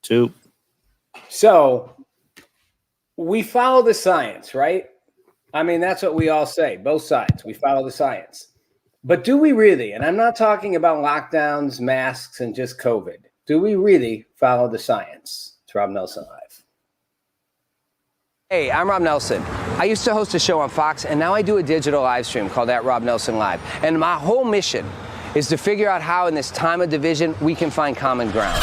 Two. So we follow the science, right? I mean, that's what we all say, both sides. We follow the science. But do we really? And I'm not talking about lockdowns, masks, and just COVID. Do we really follow the science? It's Rob Nelson Live. Hey, I'm Rob Nelson. I used to host a show on Fox, and now I do a digital live stream called @Rob Nelson Live. And my whole mission is to figure out how, in this time of division, we can find common ground.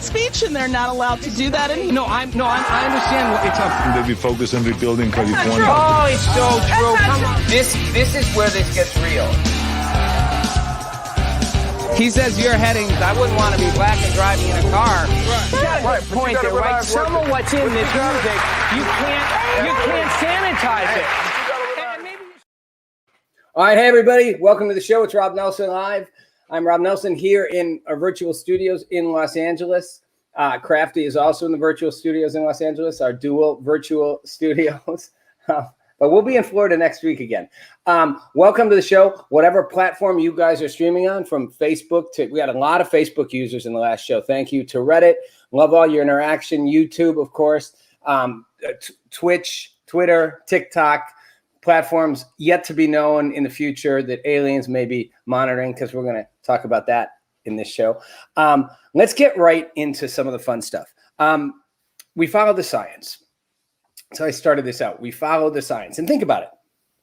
Speech, and they're not allowed to do that anymore. I understand what you're talking. They be focused on rebuilding California. Oh, it's so true. Come on. This is where this gets real. He says you're heading. I wouldn't want to be black and driving in a car. You got a good point there, right? Some of what's in this music, you can't sanitize it. All right, hey everybody, welcome to the show. It's Rob Nelson Live. I'm Rob Nelson here in our virtual studios in Los Angeles. Crafty is also in the virtual studios in Los Angeles, our dual virtual studios. But we'll be in Florida next week again. Welcome to the show. Whatever platform you guys are streaming on, from Facebook to, we had a lot of Facebook users in the last show. Thank you to Reddit. Love all your interaction. YouTube, of course. Twitch, Twitter, TikTok. Platforms yet to be known in the future that aliens may be monitoring, because we're going to talk about that in this show. Let's get right into some of the fun stuff. We follow the science. So I started this out. We follow the science. And think about it.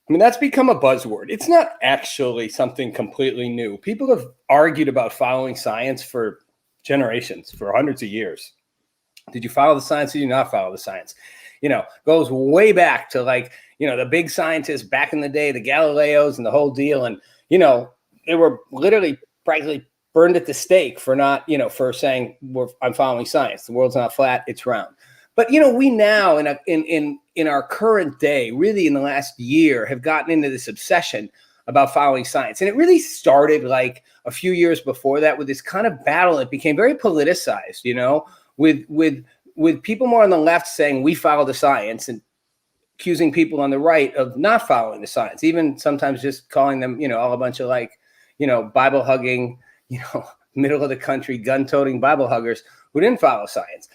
I mean, that's become a buzzword. It's not actually something completely new. People have argued about following science for generations, for hundreds of years. Did you follow the science? Did you not follow the science? You know, goes way back to, like, you know, the big scientists back in the day, the Galileos and the whole deal. And, you know, they were literally practically burned at the stake for not, you know, for saying I'm following science. The world's not flat, it's round. But, you know, we now in our current day, really in the last year, have gotten into this obsession about following science. And it really started like a few years before that with this kind of battle. It became very politicized, you know, with people more on the left saying we follow the science and accusing people on the right of not following the science, even sometimes just calling them, you know, all a bunch of, like, you know, Bible hugging, you know, middle of the country, gun toting Bible huggers who didn't follow science.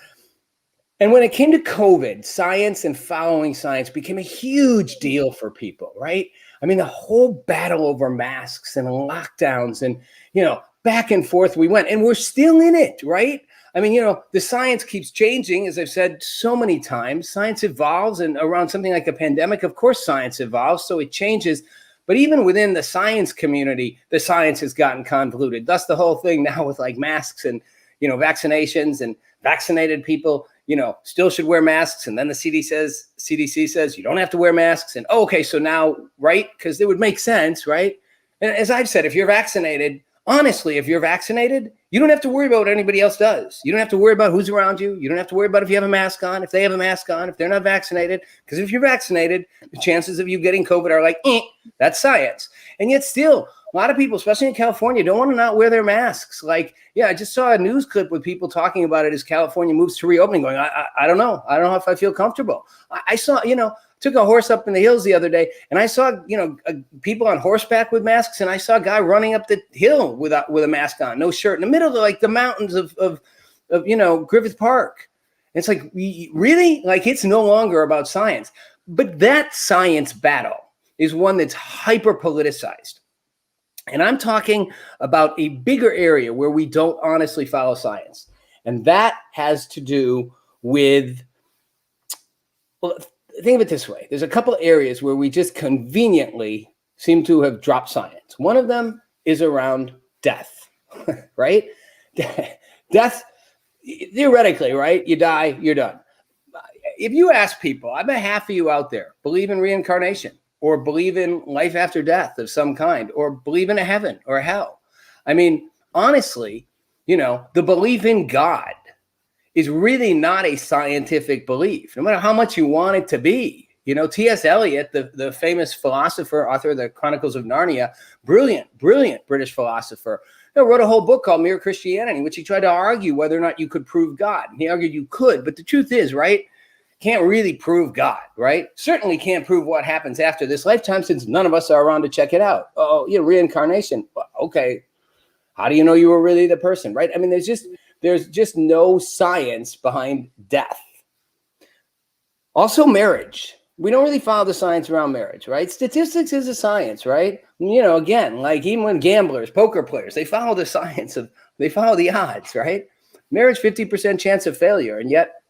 And when it came to COVID, science and following science became a huge deal for people, right? I mean, the whole battle over masks and lockdowns and, you know, back and forth we went, and we're still in it, right? I mean, you know, the science keeps changing. As I've said so many times, science evolves, and around something like a pandemic, of course, science evolves, so it changes. But even within the science community, the science has gotten convoluted. Thus the whole thing now with, like, masks and, you know, vaccinations, and vaccinated people, you know, still should wear masks. And then the CDC says you don't have to wear masks. And, oh, okay, so now, right? Because it would make sense, right? And as I've said, if you're vaccinated, honestly, if you're vaccinated, you don't have to worry about what anybody else does. You don't have to worry about who's around you. You don't have to worry about if you have a mask on, if they have a mask on, if they're not vaccinated. Because if you're vaccinated, the chances of you getting COVID are like, that's science. And yet still, a lot of people, especially in California, don't want to not wear their masks. Like, yeah, I just saw a news clip with people talking about it as California moves to reopening, going, I don't know. I don't know if I feel comfortable. I saw, you know, took a horse up in the hills the other day, and I saw, you know, people on horseback with masks, and I saw a guy running up the hill with a mask on, no shirt, in the middle of, like, the mountains of you know, Griffith Park. And it's like, really? Like, it's no longer about science. But that science battle is one that's hyper politicized. And I'm talking about a bigger area where we don't honestly follow science. And that has to do with, well, think of it this way. There's a couple of areas where we just conveniently seem to have dropped science. One of them is around death, right? Death, theoretically, right? You die, you're done. If you ask people, I bet half of you out there believe in reincarnation, or believe in life after death of some kind, or believe in a heaven or a hell. I mean, honestly, you know, the belief in God is really not a scientific belief, no matter how much you want it to be. You know, T.S. Eliot, the famous philosopher, author of the Chronicles of Narnia, brilliant British philosopher, you know, wrote a whole book called Mere Christianity, in which he tried to argue whether or not you could prove God. And he argued you could, but the truth is, right, can't really prove God, right? Certainly can't prove what happens after this lifetime, since none of us are around to check it out. Oh, you know, reincarnation. Okay. How do you know you were really the person, right? I mean, there's just There's just no science behind death. Also, marriage. We don't really follow the science around marriage, right? Statistics is a science, right? Again, like even when gamblers, poker players, they follow the science they follow the odds, right? Marriage, 50% chance of failure. And yet,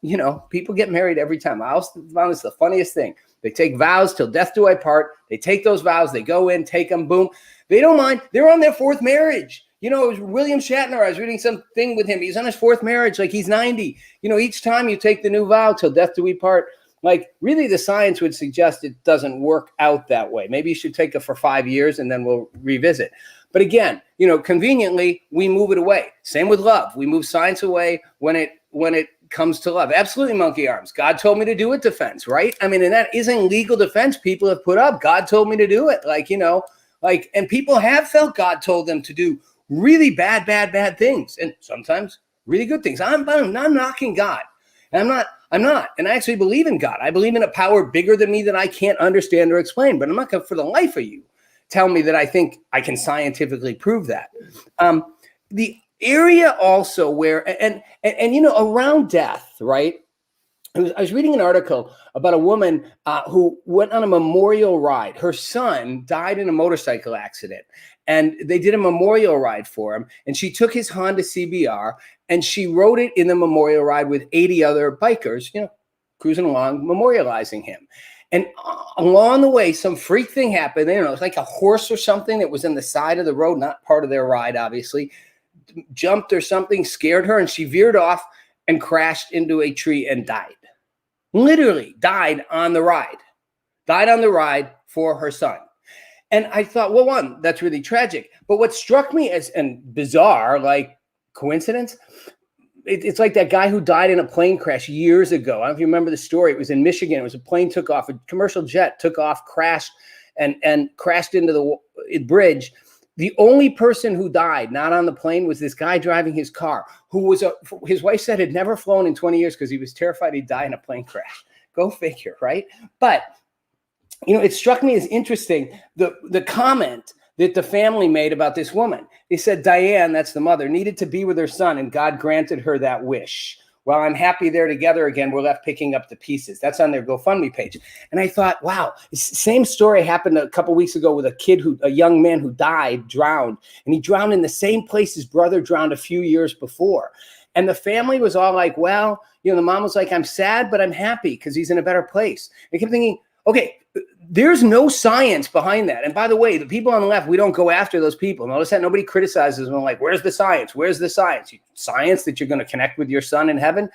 people get married every time. I also found this the funniest thing. They take vows till death do I part. They take those vows, they go in, take them, boom. They don't mind. They're on their fourth marriage. It was William Shatner. I was reading something with him. He's on his fourth marriage, like he's 90. Each time you take the new vow till death do we part. Like, really, the science would suggest it doesn't work out that way. Maybe you should take it for 5 years and then we'll revisit. But again, conveniently, we move it away. Same with love. We move science away when it comes to love. Absolutely, monkey arms. God told me to do it defense, right? I mean, and that isn't legal defense people have put up. God told me to do it. And people have felt God told them to do really bad things. And sometimes really good things. I'm not knocking God. And I'm not. And I actually believe in God. I believe in a power bigger than me that I can't understand or explain. But I'm not going to, for the life of you, tell me that I think I can scientifically prove that. The area also where, and around death, right? I was reading an article about a woman who went on a memorial ride. Her son died in a motorcycle accident, and they did a memorial ride for him. And she took his Honda CBR, and she rode it in the memorial ride with 80 other bikers, cruising along, memorializing him. And along the way, some freak thing happened. It was like a horse or something that was in the side of the road, not part of their ride, obviously, jumped or something, scared her, and she veered off and crashed into a tree and died. Literally died on the ride for her son. And I thought, well, one, that's really tragic. But what struck me as and bizarre, like coincidence, it's like that guy who died in a plane crash years ago. I don't know if you remember the story. It was in Michigan. It was a plane took off, a commercial jet took off, crashed, and crashed into the bridge. The only person who died not on the plane was this guy driving his car, who was his wife said had never flown in 20 years because he was terrified he'd die in a plane crash. Go figure, right? But, it struck me as interesting, the comment that the family made about this woman. They said Diane, that's the mother, needed to be with her son, and God granted her that wish. While I'm happy they're together again, we're left picking up the pieces. That's on their GoFundMe page. And I thought, wow, same story happened a couple weeks ago with a young man who drowned, and he drowned in the same place his brother drowned a few years before. And the family was all like, well, the mom was like, I'm sad, but I'm happy because he's in a better place. I kept thinking, okay, there's no science behind that. And by the way, the people on the left, we don't go after those people. Notice that nobody criticizes them like, where's the science? Where's the science? Science that you're going to connect with your son in heaven?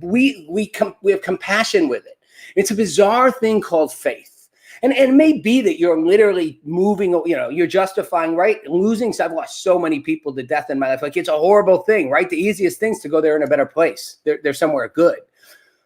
We have compassion with it. It's a bizarre thing called faith. And it may be that you're literally moving, you're justifying, right? Losing, I've lost so many people to death in my life. Like, it's a horrible thing, right? The easiest thing is to go there in a better place. They're somewhere good,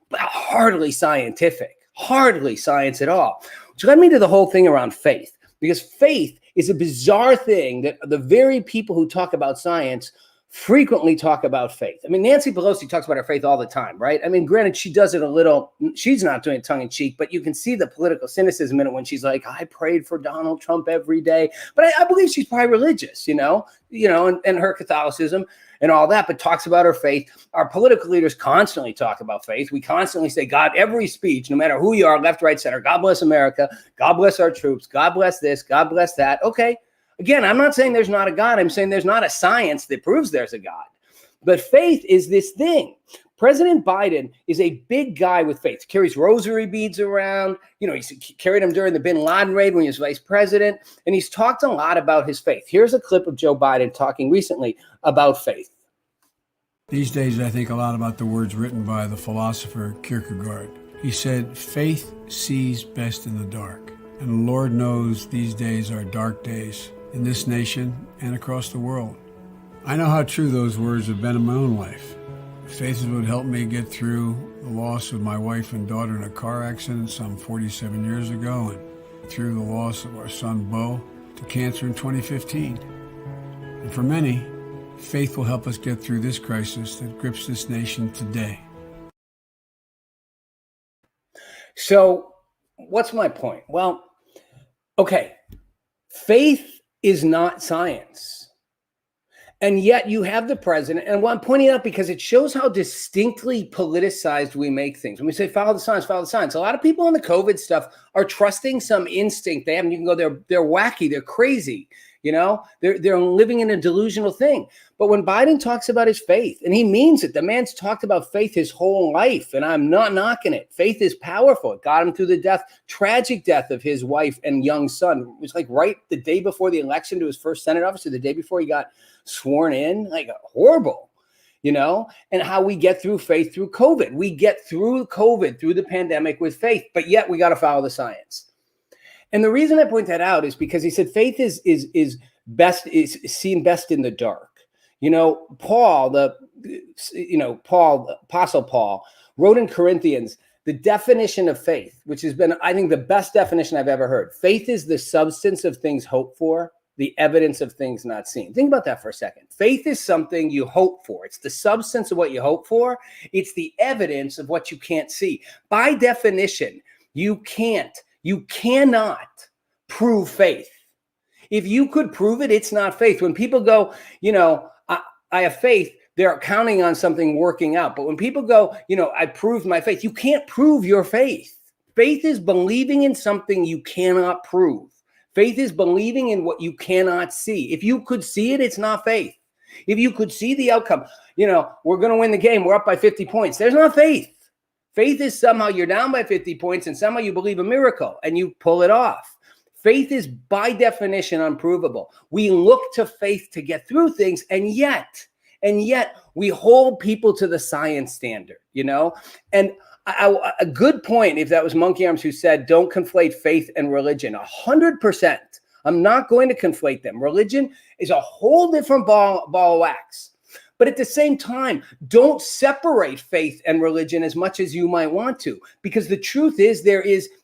but hardly scientific. Hardly science at all, which led me to the whole thing around faith, because faith is a bizarre thing that the very people who talk about science frequently talk about faith. I mean, Nancy Pelosi talks about her faith all the time, right? I mean, granted, she does it a little, she's not doing it tongue in cheek, but you can see the political cynicism in it when she's like, I prayed for Donald Trump every day. But I believe she's probably religious, and her Catholicism and all that, but talks about her faith. Our political leaders constantly talk about faith. We constantly say, God, every speech, no matter who you are, left, right, center, God bless America, God bless our troops, God bless this, God bless that. Okay. Again, I'm not saying there's not a God. I'm saying there's not a science that proves there's a God. But faith is this thing. President Biden is a big guy with faith. He carries rosary beads around. He carried them during the Bin Laden raid when he was vice president. And he's talked a lot about his faith. Here's a clip of Joe Biden talking recently about faith. These days, I think a lot about the words written by the philosopher Kierkegaard. He said, faith sees best in the dark. And Lord knows these days are dark days in this nation and across the world. I know how true those words have been in my own life. Faith is what helped me get through the loss of my wife and daughter in a car accident some 47 years ago, and through the loss of our son, Bo, to cancer in 2015. And for many, faith will help us get through this crisis that grips this nation today. So what's my point? Well, okay, faith is not science. And yet you have the president, and what I'm pointing out because it shows how distinctly politicized we make things. When we say follow the science, follow the science. A lot of people on the COVID stuff are trusting some instinct they have, and you can go, they're wacky, they're crazy, you know, they're living in a delusional thing. But when Biden talks about his faith, and he means it, the man's talked about faith his whole life, and I'm not knocking it. Faith is powerful. It got him through the tragic death of his wife and young son. It was like right the day before the election to his first Senate office, or the day before he got sworn in, like horrible, you know, and how we get through faith through COVID. We get through COVID, through the pandemic with faith, but yet we got to follow the science. And the reason I point that out is because he said faith is seen best in the dark. You know, Apostle Paul wrote in Corinthians, the definition of faith, which has been, I think, the best definition I've ever heard. Faith is the substance of things hoped for, the evidence of things not seen. Think about that for a second. Faith is something you hope for. It's the substance of what you hope for. It's the evidence of what you can't see. By definition, you cannot prove faith. If you could prove it, it's not faith. When people go, you know, I have faith, they're counting on something working out. But when people go, you know, I proved my faith, you can't prove your faith. Faith is believing in something you cannot prove. Faith is believing in what you cannot see. If you could see it, it's not faith. If you could see the outcome, you know, we're going to win the game, we're up by 50 points. There's not faith. Faith is somehow you're down by 50 points and somehow you believe a miracle and you pull it off. Faith is by definition unprovable. We look to faith to get through things, and yet we hold people to the science standard, you know? And a good point, if that was Monkey Arms who said, don't conflate faith and religion, 100%. I'm not going to conflate them. Religion is a whole different ball of wax. But at the same time, don't separate faith and religion as much as you might want to, because the truth is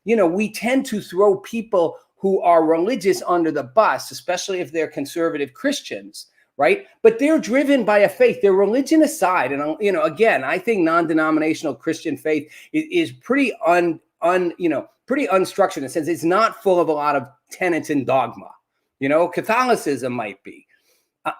we tend to throw people who are religious under the bus, especially if they're conservative Christians, right? But they're driven by a faith. Their religion aside, and again, I think non-denominational Christian faith is pretty pretty unstructured in the sense it's not full of a lot of tenets and dogma. You know, Catholicism might be.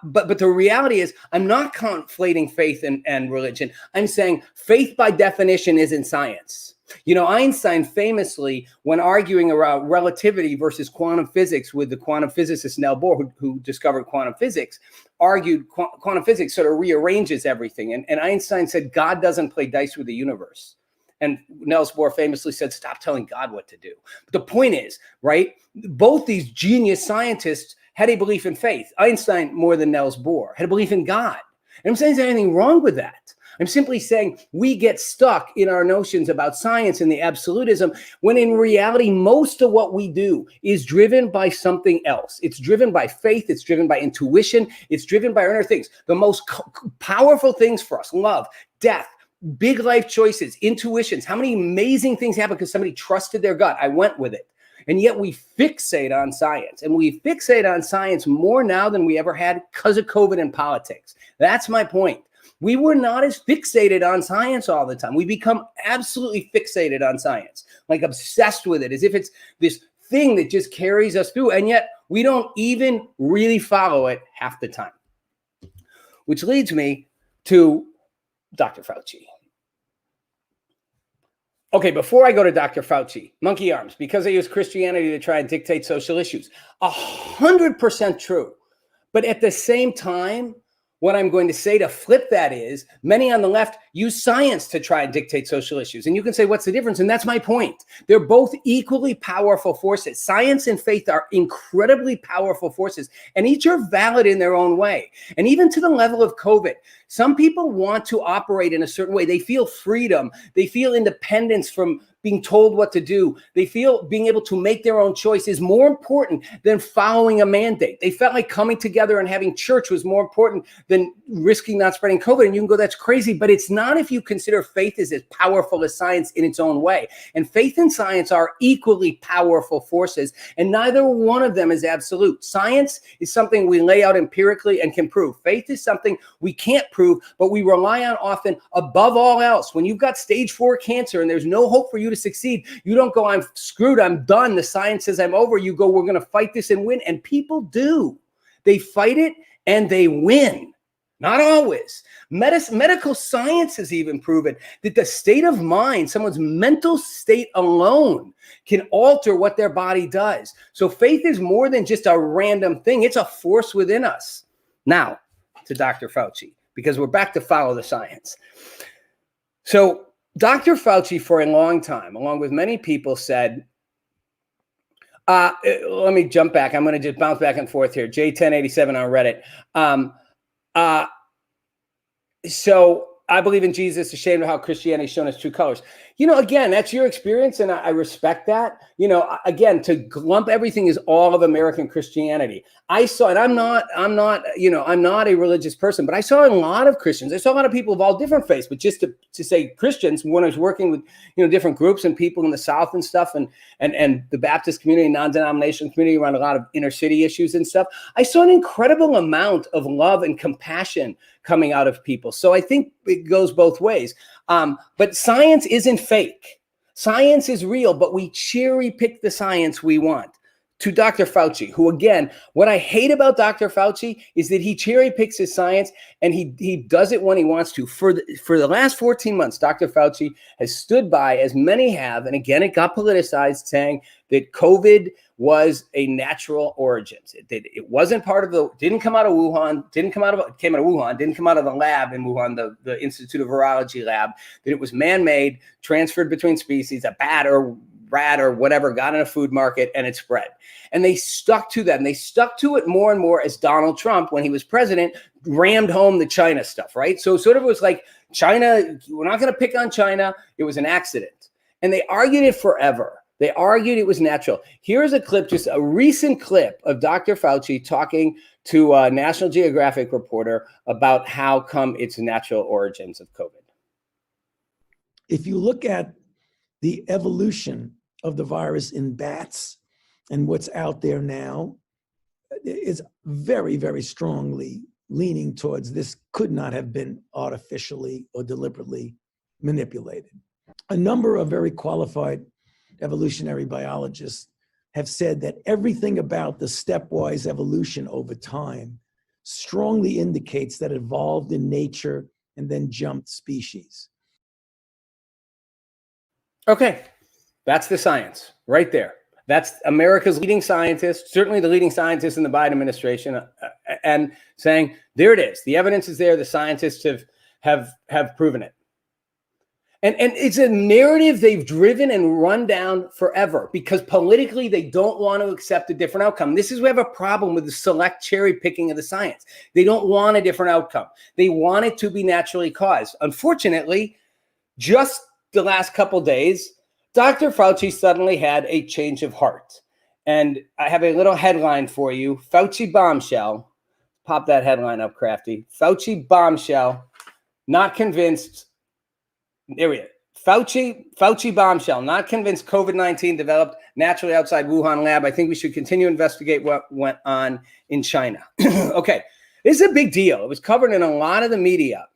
But the reality is, I'm not conflating faith and religion. I'm saying faith by definition isn't science. You know, Einstein famously, when arguing around relativity versus quantum physics with the quantum physicist Niels Bohr, who discovered quantum physics, argued quantum physics sort of rearranges everything. And Einstein said, God doesn't play dice with the universe. And Niels Bohr famously said, stop telling God what to do. But the point is, right, both these genius scientists had a belief in faith. Einstein, more than Niels Bohr, had a belief in God. And I'm saying there's anything wrong with that. I'm simply saying we get stuck in our notions about science and the absolutism, when in reality, most of what we do is driven by something else. It's driven by faith. It's driven by intuition. It's driven by inner things. The most powerful things for us: love, death, big life choices, intuitions. How many amazing things happen because somebody trusted their gut? I went with it. And yet we fixate on science, and we fixate on science more now than we ever had because of COVID and politics. That's my point. We were not as fixated on science all the time. We become absolutely fixated on science, like obsessed with it, as if it's this thing that just carries us through. And yet we don't even really follow it half the time. Which leads me to Dr. Fauci. Okay, before I go to Dr. Fauci, monkey arms, because I use Christianity to try and dictate social issues. 100% true. But at the same time, what I'm going to say to flip that is, many on the left use science to try and dictate social issues. And you can say, what's the difference? And that's my point. They're both equally powerful forces. Science and faith are incredibly powerful forces, and each are valid in their own way. And even to the level of COVID, some people want to operate in a certain way. They feel freedom. They feel independence from being told what to do. They feel being able to make their own choice is more important than following a mandate. They felt like coming together and having church was more important than risking not spreading COVID. And you can go, that's crazy. But it's not if you consider faith as powerful as science in its own way. And faith and science are equally powerful forces, and neither one of them is absolute. Science is something we lay out empirically and can prove. Faith is something we can't prove, but we rely on often above all else. When you've got stage 4 cancer and there's no hope for you to succeed, you don't go, I'm screwed, I'm done, the science says I'm over. You go, we're going to fight this and win. And people do. They fight it and they win. Not always. Medical science has even proven that the state of mind, someone's mental state alone, can alter what their body does. So faith is more than just a random thing. It's a force within us. Now, to Dr. Fauci, because we're back to follow the science. So Dr. Fauci, for a long time, along with many people, said, let me jump back. I'm going to just bounce back and forth here. J1087 on Reddit. So I believe in Jesus, ashamed of how Christianity has shown its true colors. Again, that's your experience, and I respect that. Again, to lump everything as all of American Christianity. I saw, and I'm not a religious person, but I saw a lot of Christians. I saw a lot of people of all different faiths, but just to say Christians, when I was working with, different groups and people in the South and stuff, and the Baptist community, non-denominational community around a lot of inner city issues and stuff, I saw an incredible amount of love and compassion coming out of people. So I think it goes both ways. But science isn't fake. Science is real, but we cherry pick the science we want. To Dr. Fauci, who, again, what I hate about Dr. Fauci is that he cherry picks his science, and he does it when he wants to. For the last 14 months, Dr. Fauci has stood by, as many have, and again, it got politicized, saying that COVID was a natural origins. It wasn't didn't come out of Wuhan, didn't come out of the lab in Wuhan, the Institute of Virology lab, that it was man-made, transferred between species, a bat or rat or whatever got in a food market, and it spread. And they stuck to that. And they stuck to it more and more as Donald Trump, when he was president, rammed home the China stuff, right? So sort of it was like, China, we're not going to pick on China. It was an accident. And they argued it forever. They argued it was natural. Here's a clip, just a recent clip of Dr. Fauci talking to a National Geographic reporter about how come it's natural origins of COVID. If you look at the evolution of the virus in bats and what's out there now, is very, very strongly leaning towards this could not have been artificially or deliberately manipulated. A number of very qualified evolutionary biologists have said that everything about the stepwise evolution over time strongly indicates that it evolved in nature and then jumped species. Okay, that's the science right there. That's America's leading scientist, certainly the leading scientist in the Biden administration, and saying, there it is. The evidence is there. The scientists have proven it. And it's a narrative they've driven and run down forever, because politically they don't want to accept a different outcome. This is where we have a problem with the select cherry picking of the science. They don't want a different outcome. They want it to be naturally caused. Unfortunately, just the last couple days, Dr. Fauci suddenly had a change of heart. And I have a little headline for you. Fauci bombshell. Pop that headline up, Crafty. Fauci bombshell. Not convinced. There we go. Fauci bombshell. Not convinced COVID-19 developed naturally outside Wuhan lab. I think we should continue to investigate what went on in China. Okay. This is a big deal. It was covered in a lot of the media.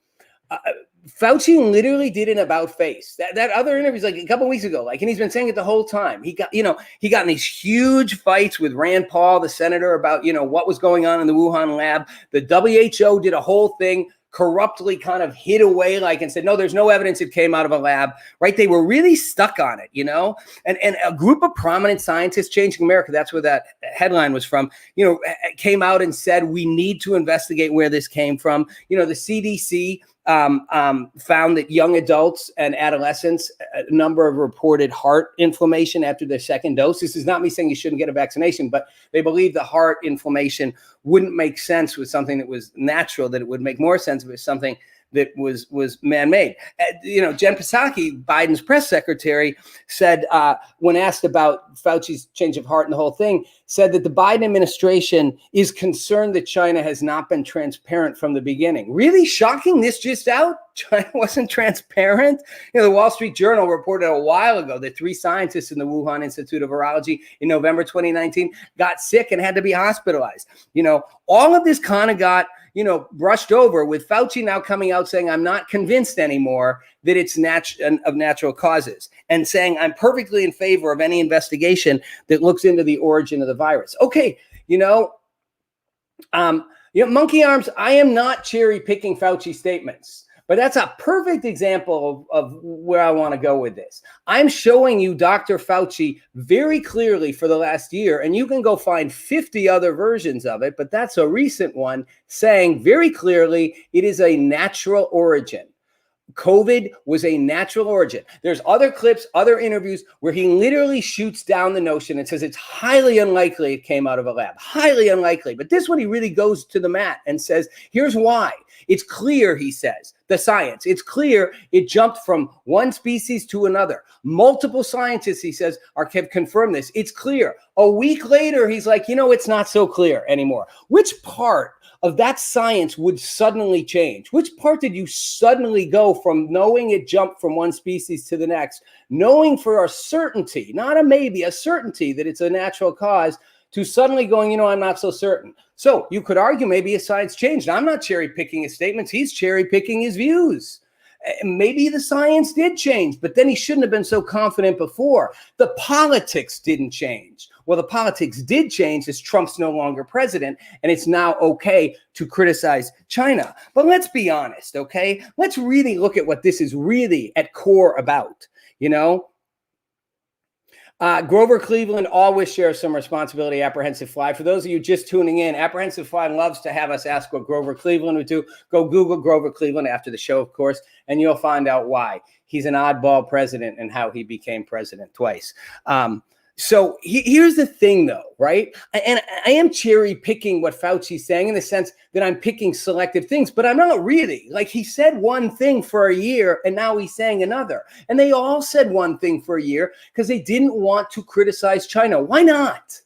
Fauci literally did an about face. That other interviews like a couple of weeks ago, and he's been saying it the whole time. He got in these huge fights with Rand Paul, the senator, about, what was going on in the Wuhan lab. The WHO did a whole thing, corruptly kind of hid away, and said, no, there's no evidence it came out of a lab, right? They were really stuck on it, and a group of prominent scientists changing America, that's where that headline was from, came out and said, we need to investigate where this came from. The CDC found that young adults and adolescents, a number of reported heart inflammation after their second dose. This is not me saying you shouldn't get a vaccination, but they believe the heart inflammation wouldn't make sense with something that was natural, that it would make more sense if it was something that was man-made. Jen Psaki, Biden's press secretary, said when asked about Fauci's change of heart and the whole thing, said that the Biden administration is concerned that China has not been transparent from the beginning. Really shocking. This just out. China wasn't transparent. The Wall Street Journal reported a while ago that 3 scientists in the Wuhan Institute of Virology in November 2019 got sick and had to be hospitalized. All of this kind of got brushed over, with Fauci now coming out saying, I'm not convinced anymore that it's of natural causes, and saying, I'm perfectly in favor of any investigation that looks into the origin of the virus. Okay, Monkey arms, I am not cherry picking Fauci statements, but that's a perfect example of where I want to go with this. I'm showing you Dr. Fauci very clearly for the last year, and you can go find 50 other versions of it, but that's a recent one saying very clearly it is a natural origin. COVID was a natural origin. There's other clips, other interviews where he literally shoots down the notion and says it's highly unlikely it came out of a lab, highly unlikely. But this one, he really goes to the mat and says, here's why. It's clear, he says, the science. It's clear it jumped from one species to another. Multiple scientists, he says, have confirmed this. It's clear. A week later, he's like, it's not so clear anymore. Which part of that science would suddenly change? Which part did you suddenly go from knowing it jumped from one species to the next, knowing for a certainty, not a maybe, a certainty that it's a natural cause, to suddenly going, I'm not so certain? So you could argue maybe his science changed. I'm not cherry picking his statements. He's cherry picking his views. Maybe the science did change, but then he shouldn't have been so confident before. The politics didn't change. Well, the politics did change as Trump's no longer president, and it's now okay to criticize China. But let's be honest, okay? Let's really look at what this is really at core about, Grover Cleveland always shares some responsibility, Apprehensive Fly. For those of you just tuning in, Apprehensive Fly loves to have us ask what Grover Cleveland would do. Go Google Grover Cleveland after the show, of course, and you'll find out why. He's an oddball president and how he became president twice. So here's the thing, though, right? And I am cherry picking what Fauci's saying in the sense that I'm picking selective things, but I'm not really. Like, he said one thing for a year and now he's saying another. And they all said one thing for a year because they didn't want to criticize China. Why not?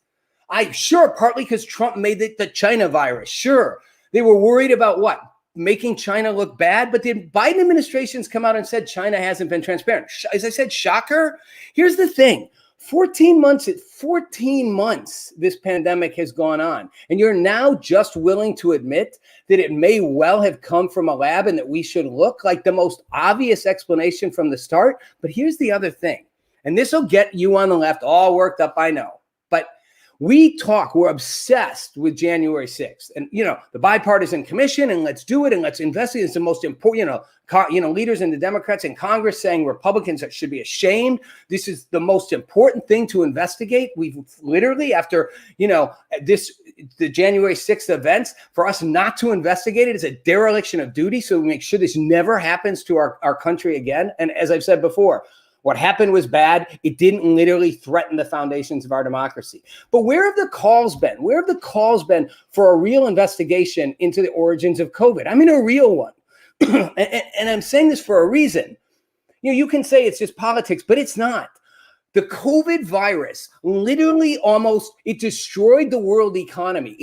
Partly because Trump made it the China virus. Sure. They were worried about what? Making China look bad, but the Biden administration's come out and said China hasn't been transparent. As I said, shocker. Here's the thing. 14 months, this pandemic has gone on, and you're now just willing to admit that it may well have come from a lab and that we should look like the most obvious explanation from the start. But here's the other thing, and this will get you on the left all worked up, I know. But we're obsessed with January 6th and, the bipartisan commission, and let's do it and let's investigate. It's the most important, leaders in the Democrats in Congress saying Republicans should be ashamed. This is the most important thing to investigate. We've literally, after, the January 6th events, for us not to investigate it is a dereliction of duty. So we make sure this never happens to our country again. And as I've said before, what happened was bad. It didn't literally threaten the foundations of our democracy. But where have the calls been? Where have the calls been for a real investigation into the origins of COVID? I mean, a real one. and I'm saying this for a reason. You can say it's just politics, but it's not. The COVID virus literally it destroyed the world economy.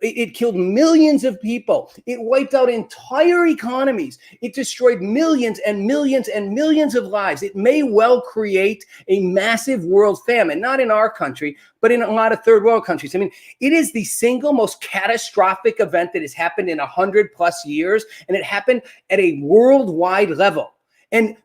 It killed millions of people. It wiped out entire economies. It destroyed millions and millions and millions of lives. It may well create a massive world famine, not in our country, but in a lot of third world countries. I mean, it is the single most catastrophic event that has happened in 100+ years, and it happened at a worldwide level. And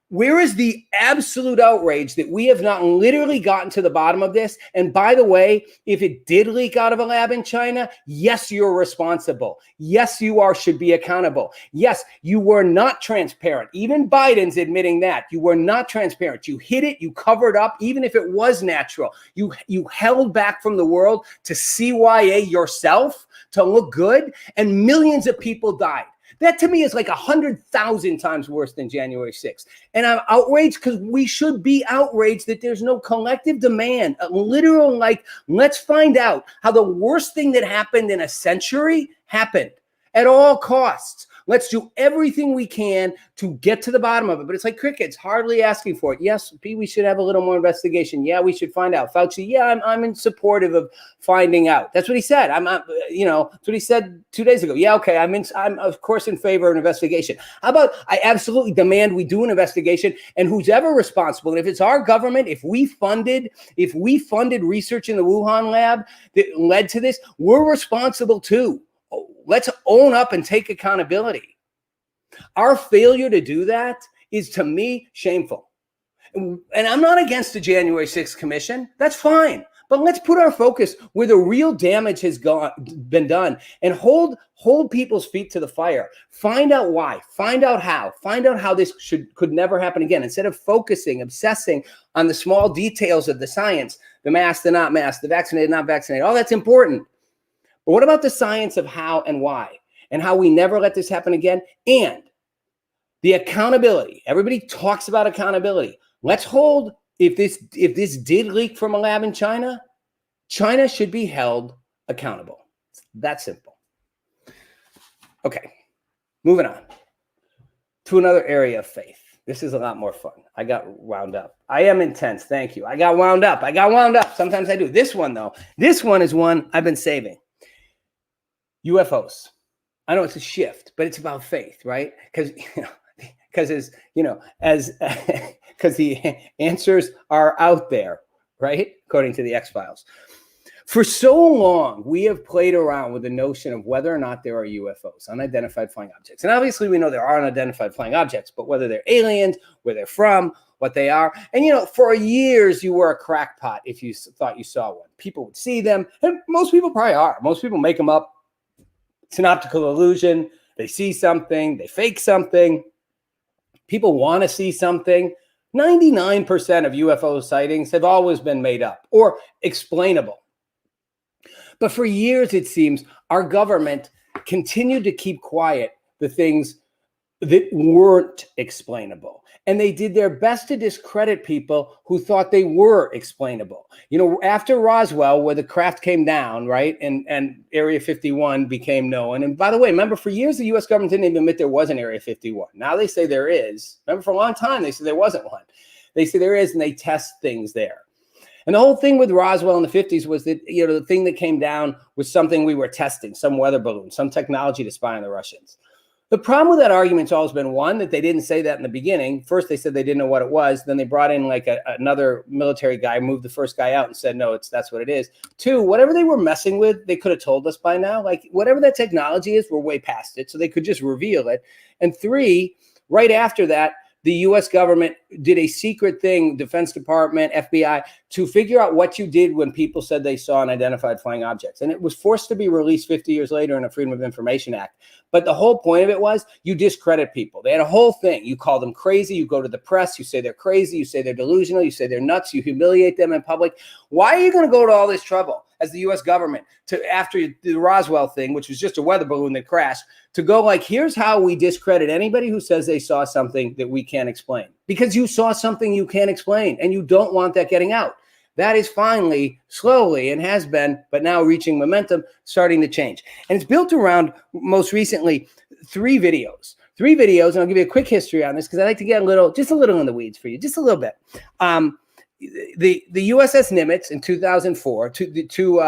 where is the absolute outrage that we have not literally gotten to the bottom of this? And by the way, if it did leak out of a lab in China, yes, you're responsible. Yes, you should be accountable. Yes, you were not transparent. Even Biden's admitting that. You were not transparent. You hid it. You covered up, even if it was natural. You held back from the world to CYA yourself, to look good, and millions of people died. That to me is like 100,000 times worse than January 6th. And I'm outraged because we should be outraged that there's no collective demand, a literal, let's find out how the worst thing that happened in a century happened at all costs. Let's do everything we can to get to the bottom of it. But it's like crickets, hardly asking for it. Yes, we should have a little more investigation. Yeah, we should find out. Fauci, yeah, I'm in supportive of finding out. That's what he said. That's what he said 2 days ago. Yeah, okay, I'm of course in favor of an investigation. How about I absolutely demand we do an investigation, and who's ever responsible, and if it's our government, if we funded research in the Wuhan lab that led to this, we're responsible too. Let's own up and take accountability. Our failure to do that is, to me, shameful. And I'm not against the January 6th commission. That's fine. But let's put our focus where the real damage has been done, and hold people's feet to the fire. Find out why. Find out how. Find out how this could never happen again. Instead of obsessing on the small details of the science, the masked, the not masked, the vaccinated, not vaccinated, all that's important. But what about the science of how and why, and how we never let this happen again? And the accountability. Everybody talks about accountability. Let's hold, if this did leak from a lab in China, China should be held accountable. It's that simple. Okay, moving on to another area of faith. This is a lot more fun. I got wound up. I am intense. Thank you. I got wound up. Sometimes I do. This one, though, this one is one I've been saving. UFOs. I know it's a shift, but it's about faith, right? Because the answers are out there, right? According to the X-Files. For so long, we have played around with the notion of whether or not there are UFOs, unidentified flying objects. And obviously, we know there are unidentified flying objects, but whether they're aliens, where they're from, what they are. And, for years, you were a crackpot if you thought you saw one. People would see them, and most people probably are. Most people make them up. It's an optical illusion. They see something. They fake something. People want to see something. 99% of UFO sightings have always been made up or explainable. But for years, it seems, our government continued to keep quiet the things that weren't explainable. And they did their best to discredit people who thought they were explainable. After Roswell, where the craft came down, right, and Area 51 became known. And by the way, remember, for years, the U.S. government didn't even admit there was an Area 51. Now they say there is. Remember, for a long time, they said there wasn't one. They say there is, and they test things there. And the whole thing with Roswell in the 50s was that, the thing that came down was something we were testing, some weather balloon, some technology to spy on the Russians. The problem with that argument's always been, one, that they didn't say that in the beginning. First, they said they didn't know what it was. Then they brought in another military guy, moved the first guy out and said, no, that's what it is. Two, whatever they were messing with, they could have told us by now. Whatever that technology is, we're way past it. So they could just reveal it. And three, right after that, the U.S. government did a secret thing, Defense Department, FBI, to figure out what you did when people said they saw unidentified flying objects. And it was forced to be released 50 years later in a Freedom of Information Act. But the whole point of it was you discredit people. They had a whole thing. You call them crazy. You go to the press. You say they're crazy. You say they're delusional. You say they're nuts. You humiliate them in public. Why are you going to go to all this trouble as the U.S. government to, after the Roswell thing, which was just a weather balloon that crashed, to go here's how we discredit anybody who says they saw something that we can't explain? Because you saw something you can't explain, and you don't want that getting out. That is finally, slowly, and has been, but now reaching momentum, starting to change. And it's built around, most recently, three videos. And I'll give you a quick history on this because I like to get just a little in the weeds for you, just a little bit. The USS Nimitz in 2004, the two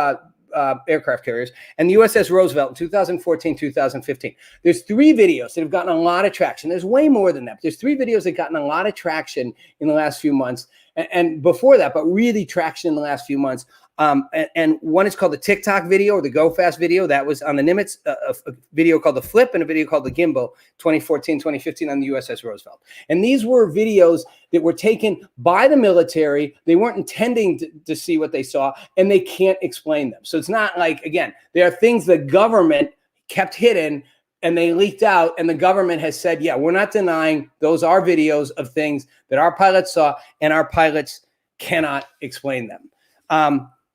aircraft carriers, and the USS Roosevelt in 2014, 2015. There's three videos that have gotten a lot of traction. There's way more than that. There's three videos that have gotten a lot of traction in the last few months, and before that, but really traction in the last few months. And one is called the TikTok video, or the Go Fast video. That was on the Nimitz, a video called the Flip, and a video called the Gimbal, 2014, 2015 on the USS Roosevelt. And these were videos that were taken by the military. They weren't intending to see what they saw, and they can't explain them. So it's not again, there are things the government kept hidden, and they leaked out, and the government has said, yeah, we're not denying those are videos of things that our pilots saw, and our pilots cannot explain them.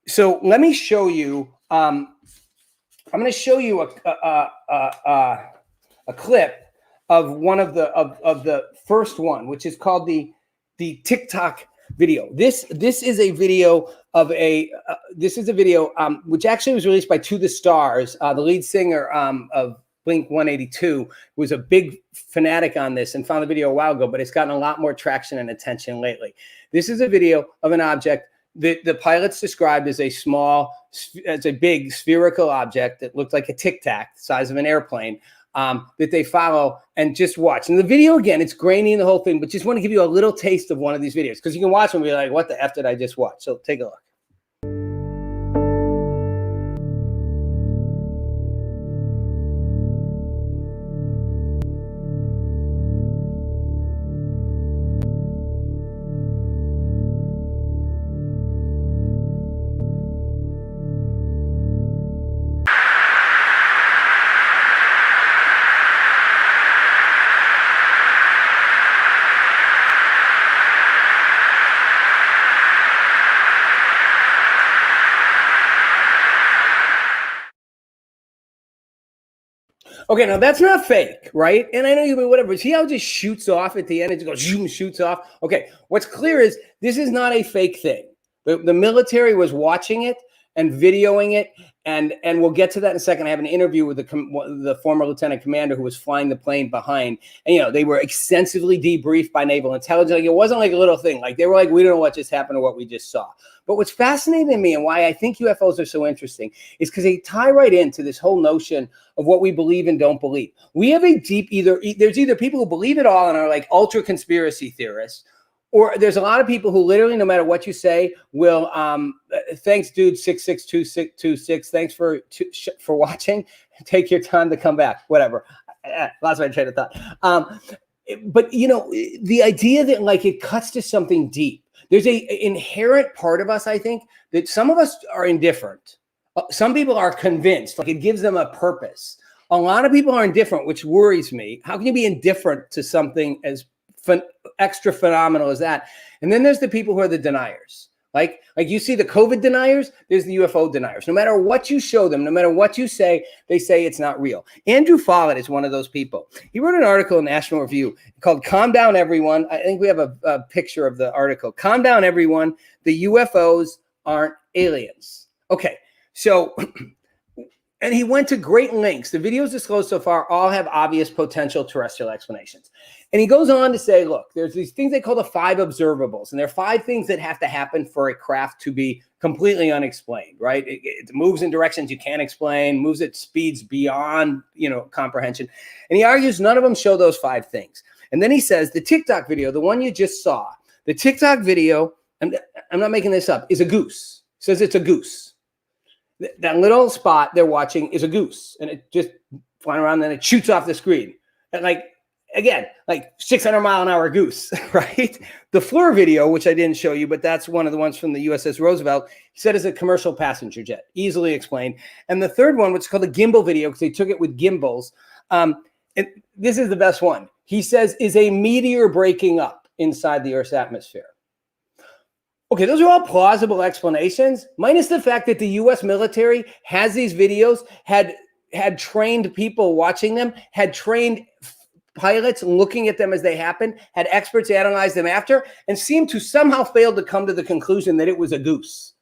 So let me show you. I'm going to show you a clip of one of the first one, which is called the TikTok video. This is a video of which actually was released by To the Stars, the lead singer of Blink 182, was a big fanatic on this and found the video a while ago, but it's gotten a lot more traction and attention lately. This is a video of an object that the pilots described as a big spherical object that looked like a Tic Tac, the size of an airplane, that they follow and just watch. And the video, again, it's grainy in the whole thing, but just want to give you a little taste of one of these videos, because you can watch them and be like, what the F did I just watch? So take a look. Okay, now that's not fake, right? And I know you mean whatever. See how it just shoots off at the end? It just goes, zoom, shoots off. Okay, what's clear is this is not a fake thing. The military was watching it and videoing it, and we'll get to that in a second. I have an interview with the former lieutenant commander who was flying the plane behind, and they were extensively debriefed by naval intelligence. Like, it wasn't like a little thing. Like, they were like, we don't know what just happened or what we just saw. But what's fascinating to me and why I think UFOs are so interesting is because they tie right into this whole notion of what we believe and don't believe. We have a deep there's either people who believe it all and are like ultra conspiracy theorists, or there's a lot of people who literally, no matter what you say, will, thanks, dude, 66226. Thanks for watching. Take your time to come back. Whatever. Lost my train of thought. But, the idea that like it cuts to something deep. There's a inherent part of us, I think, that some of us are indifferent. Some people are convinced, like it gives them a purpose. A lot of people are indifferent, which worries me. How can you be indifferent to something as extra phenomenal as that? And then there's the people who are the deniers. Like you see the COVID deniers, there's the UFO deniers. No matter what you show them, no matter what you say, they say it's not real. Andrew Follett is one of those people. He wrote an article in National Review called "Calm Down, Everyone." I think we have a picture of the article. "Calm down, everyone. The UFOs aren't aliens." Okay, so, and he went to great lengths. The videos disclosed so far all have obvious potential terrestrial explanations. And he goes on to say, look, there's these things they call the 5 observables. And there are 5 things that have to happen for a craft to be completely unexplained, right? It moves in directions you can't explain, moves at speeds beyond, comprehension. And he argues none of them show those 5 things. And then he says the TikTok video, the one you just saw, the TikTok video, I'm not making this up, is a goose. He says it's a goose. That little spot they're watching is a goose, and it just flying around, and then it shoots off the screen. And again, 600-mile-an-hour goose, right? The FLIR video, which I didn't show you, but that's one of the ones from the USS Roosevelt, he said is a commercial passenger jet, easily explained. And the third one, which is called a gimbal video, because they took it with gimbals, and this is the best one. He says is a meteor breaking up inside the Earth's atmosphere. Okay, those are all plausible explanations, minus the fact that the U.S. military has these videos, had trained people watching them, had trained pilots looking at them as they happen, had experts analyze them after, and seemed to somehow fail to come to the conclusion that it was a goose.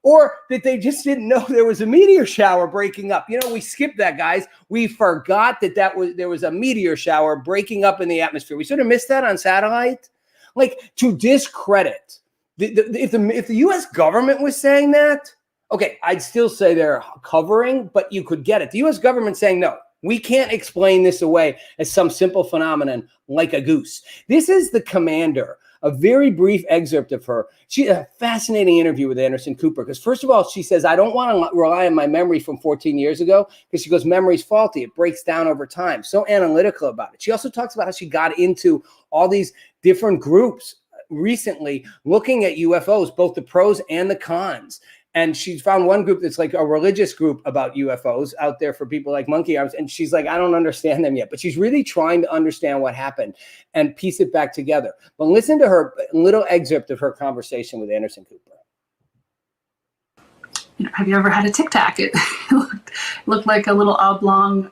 Or that they just didn't know there was a meteor shower breaking up. We skipped that, guys. We forgot that there was a meteor shower breaking up in the atmosphere. We sort of missed that on satellite. Like, to discredit. If the U.S. government was saying that, okay, I'd still say they're covering, but you could get it. The U.S. government saying, no, we can't explain this away as some simple phenomenon like a goose. This is the commander, a very brief excerpt of her. She had a fascinating interview with Anderson Cooper because, first of all, she says, I don't want to rely on my memory from 14 years ago because she goes, memory's faulty. It breaks down over time. So analytical about it. She also talks about how she got into all these different groups recently looking at UFOs, both the pros and the cons. And she found one group that's like a religious group about UFOs out there for people like Monkey Arms. And she's like, I don't understand them yet. But she's really trying to understand what happened and piece it back together. But listen to her little excerpt of her conversation with Anderson Cooper. Have you ever had a Tic Tac? It looked like a little oblong,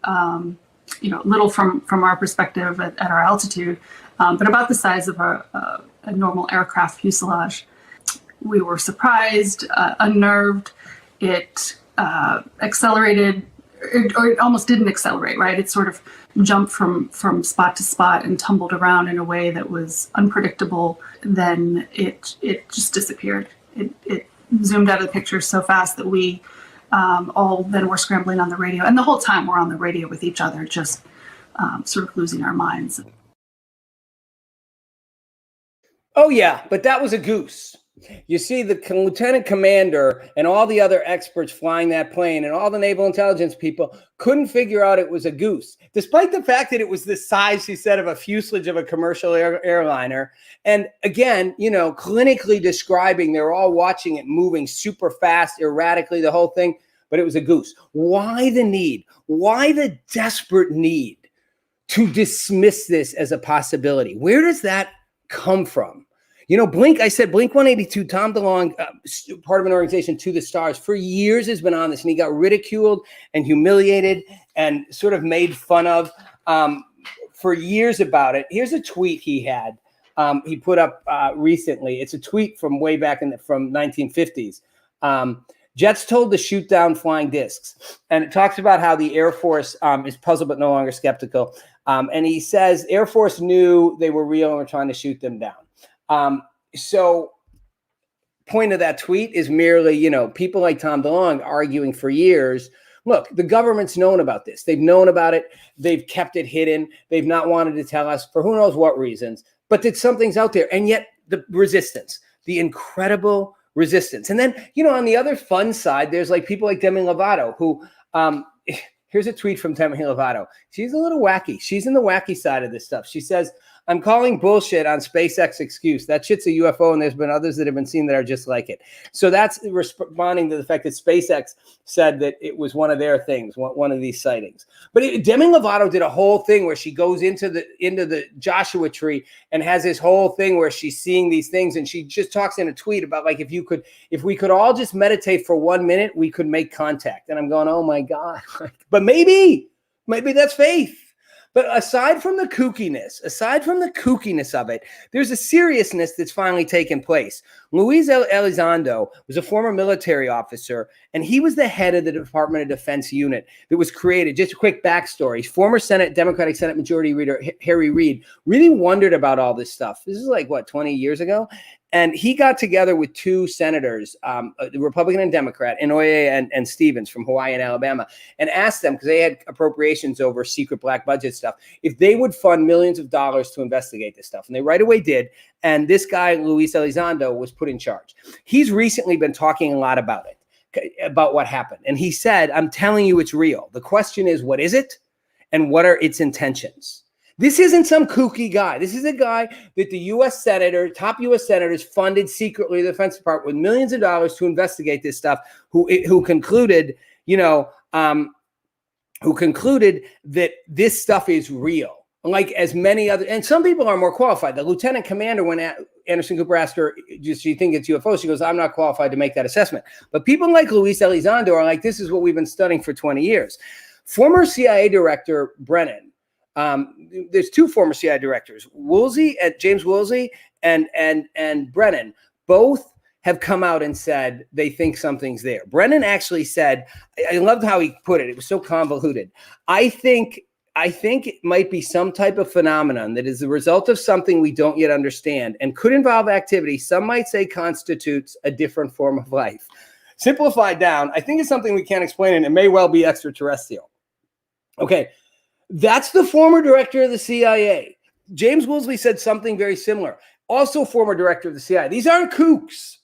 little from our perspective at our altitude, but about the size of a normal aircraft fuselage. We were surprised, unnerved. It accelerated, or it almost didn't accelerate, right? It sort of jumped from spot to spot and tumbled around in a way that was unpredictable. Then it just disappeared. It zoomed out of the picture so fast that we all then were scrambling on the radio. And the whole time we're on the radio with each other, just sort of losing our minds. Oh, yeah, but that was a goose. You see, the lieutenant commander and all the other experts flying that plane and all the naval intelligence people couldn't figure out it was a goose, despite the fact that it was the size, she said, of a fuselage of a commercial airliner. And again, clinically describing, they're all watching it moving super fast, erratically, the whole thing, but it was a goose. Why the need? Why the desperate need to dismiss this as a possibility? Where does that come from? Blink 182, Tom DeLonge, part of an organization, To the Stars, for years has been on this, and he got ridiculed and humiliated and sort of made fun of for years about it. Here's a tweet he had. He put up recently. It's a tweet from way back from 1950s. Jets told to shoot down flying discs. And it talks about how the Air Force is puzzled but no longer skeptical. And he says Air Force knew they were real and were trying to shoot them down. So point of that tweet is merely, people like Tom DeLonge arguing for years. Look, the government's known about this. They've known about it. They've kept it hidden. They've not wanted to tell us for who knows what reasons, but that something's out there. And yet the resistance, the incredible resistance. And then, on the other fun side, there's like people like Demi Lovato who, here's a tweet from Demi Lovato. She's a little wacky. She's in the wacky side of this stuff. She says, I'm calling bullshit on SpaceX excuse. That shit's a UFO, and there's been others that have been seen that are just like it. So that's responding to the fact that SpaceX said that it was one of their things, one of these sightings. But Demi Lovato did a whole thing where she goes into the Joshua Tree and has this whole thing where she's seeing these things, and she just talks in a tweet about like if we could all just meditate for 1 minute, we could make contact. And I'm going, oh my God. But maybe that's faith. But aside from the kookiness of it, there's a seriousness that's finally taken place. Luis Elizondo was a former military officer, and he was the head of the Department of Defense unit that was created. Just a quick backstory. Former Democratic Senate Majority Leader Harry Reid really wondered about all this stuff. This is 20 years ago? And he got together with two senators, the Republican and Democrat, Inouye and Stevens from Hawaii and Alabama, and asked them, because they had appropriations over secret black budget stuff, if they would fund millions of dollars to investigate this stuff. And they right away did. And this guy, Luis Elizondo, was put in charge. He's recently been talking a lot about it, about what happened. And he said, I'm telling you it's real. The question is, what is it? And what are its intentions? This isn't some kooky guy. This is a guy that the top U.S. senators funded secretly, the Defense Department, with millions of dollars to investigate this stuff, who concluded that this stuff is real. Like as many other, and some people are more qualified. The lieutenant commander, when Anderson Cooper asked her, do you think it's UFO? She goes, I'm not qualified to make that assessment. But people like Luis Elizondo are like, this is what we've been studying for 20 years. Former CIA director Brennan, there's two former CIA directors, James Woolsey and Brennan, both have come out and said they think something's there. Brennan actually said, I loved how he put it. It was so convoluted. I think it might be some type of phenomenon that is the result of something we don't yet understand and could involve activity some might say constitutes a different form of life. Simplified down, I think it's something we can't explain, and it may well be extraterrestrial. Okay, that's the former director of the CIA. James Woolsey said something very similar. Also former director of the CIA. These aren't kooks.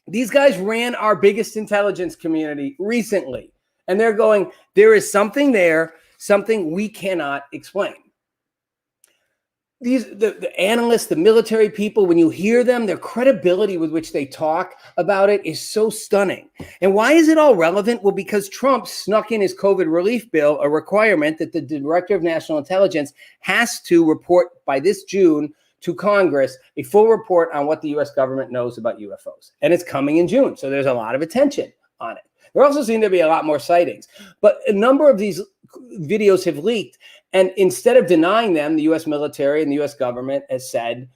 These guys ran our biggest intelligence community recently. And they're going, there is something there, something we cannot explain. The analysts, the military people, when you hear them, their credibility with which they talk about it is so stunning. And why is it all relevant? Well, because Trump snuck in his COVID relief bill a requirement that the Director of National Intelligence has to report by this June to Congress a full report on what the U.S. government knows about UFOs. And it's coming in June, so there's a lot of attention on it. There also seem to be a lot more sightings. But a number of these videos have leaked. And instead of denying them, the U.S. military and the U.S. government has said,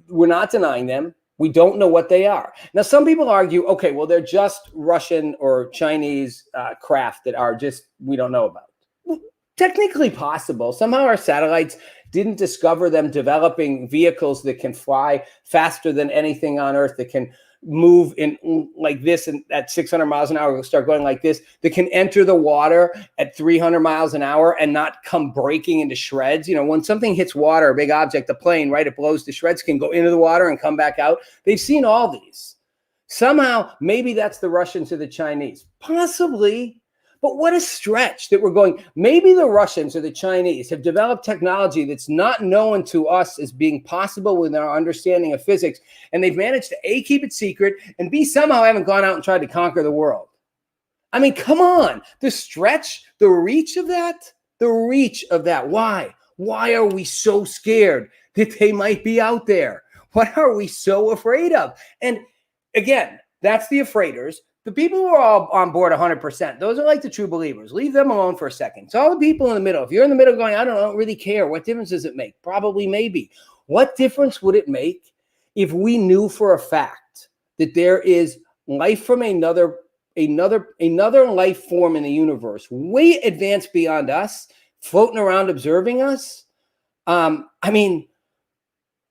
we're not denying them. We don't know what they are. Now, some people argue, okay, well, they're just Russian or Chinese craft that are just, we don't know about. Well, technically possible. Somehow our satellites didn't discover them developing vehicles that can fly faster than anything on Earth, that can move in like this and at 600 miles an hour, start going like this, that can enter the water at 300 miles an hour and not come breaking into shreds. You know, when something hits water, a big object, a plane, right, it blows to shreds, can go into the water and come back out. They've seen all these. Somehow, maybe that's the Russians or the Chinese. Possibly. But what a stretch that we're going, maybe the Russians or the Chinese have developed technology that's not known to us as being possible within our understanding of physics. And they've managed to A, keep it secret, and B, somehow haven't gone out and tried to conquer the world. I mean, come on, the stretch, the reach of that. Why? Why are we so scared that they might be out there? What are we so afraid of? And again, that's the afraiders. The people who are all on board 100%, those are like the true believers. Leave them alone for a second. It's all the people in the middle. If you're in the middle going, I don't really care. What difference does it make? Probably, maybe. What difference would it make if we knew for a fact that there is life from another life form in the universe, way advanced beyond us, floating around observing us? I mean,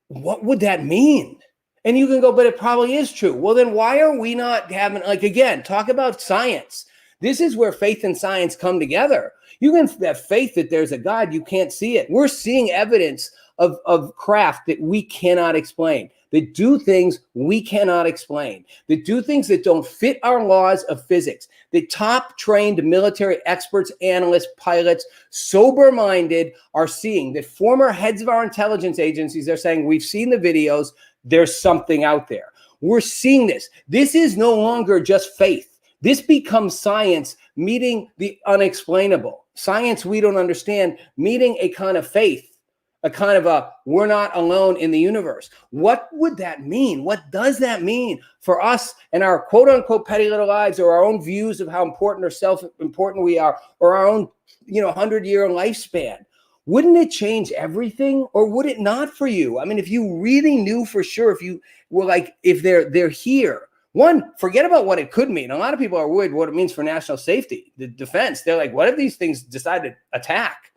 what would that mean? And you can go, but it probably is true. Well, then why are we not having, like, again, talk about science. This is where faith and science come together. You can have faith that there's a God, you can't see it. We're seeing evidence of craft that we cannot explain, that do things we cannot explain, that do things that don't fit our laws of physics, that top trained military experts, analysts, pilots, sober-minded are seeing, that former heads of our intelligence agencies are saying, we've seen the videos, there's something out there. We're seeing this. This is no longer just faith. This becomes science meeting the unexplainable. Science we don't understand, meeting a kind of faith, a kind of a, we're not alone in the universe. What would that mean? What does that mean for us and our quote unquote petty little lives, or our own views of how important or self-important we are, or our own, 100-year lifespan? Wouldn't it change everything, or would it not for you? I mean, if you really knew for sure, if you were like, if they're here, one, forget about what it could mean. A lot of people are worried what it means for national safety, the defense. They're like, what if these things decide to attack?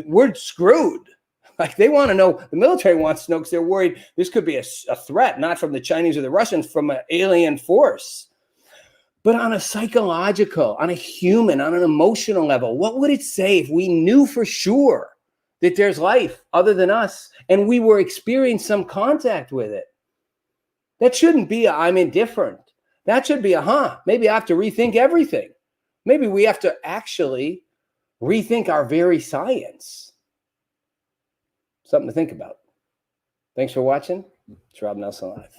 We're screwed. Like, they want to know, the military wants to know, because they're worried this could be a threat, not from the Chinese or the Russians, from an alien force. But on a psychological, on a human, on an emotional level, what would it say if we knew for sure that there's life other than us and we were experiencing some contact with it? That shouldn't be I'm indifferent. That should be maybe I have to rethink everything. Maybe we have to actually rethink our very science. Something to think about. Thanks for watching. It's Rob Nelson Live.